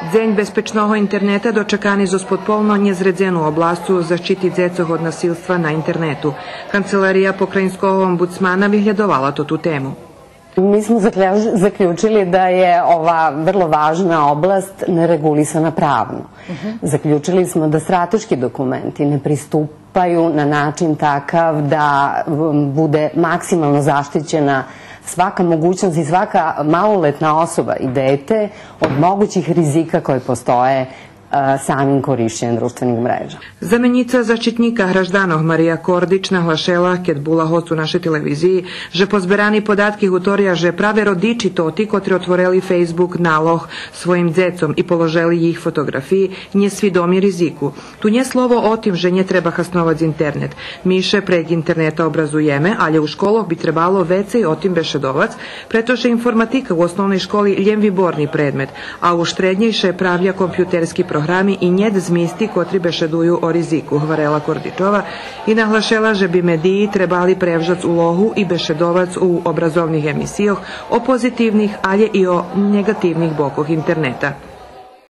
Дзень безпечного інтернета дочеканий з подполно незредзену областу защити дзецох od насилства на інтернету. Канцеларija pokrajinskog ombudsmana vyhľadovala to tu temu. Mi smo zaključili da je ova vrlo važna oblast neregulisana pravno. Zaključili smo da strateški dokumenti ne pristupaju na način takav da bude maksimalno zaštićena svaka mogućnost i svaka maloletna osoba i dete od mogućih rizika koji postoje samim korišćenjem društvenih mreža. Zamenica zaštitnika Hraždanov Marija Kordić nahlašela, keď bola host u našej televiziji, že po zberani podatki utorija, že prave rodiči toti, kotri otvoreli Facebook naloh svojim dzecom i položeli ih fotografiji, nje svidomi riziku. Tu nje slovo o tim, že nje treba hasnovac internet. Miše preg interneta obrazujeme, ali u školoh bi trebalo vece i o tim bešedovac, pretože informatika u osnovnoj školi ljem viborni predmet, a u štrednjejše pravlja kompjuterski programi i njed zmisti kotri bešeduju o riziku, hvarela Kordičova i nahlašela, že bi mediji trebali prevžac ulohu i bešedovac u obrazovnih emisijoh o pozitivnih, ali i o negativnih bokoh interneta.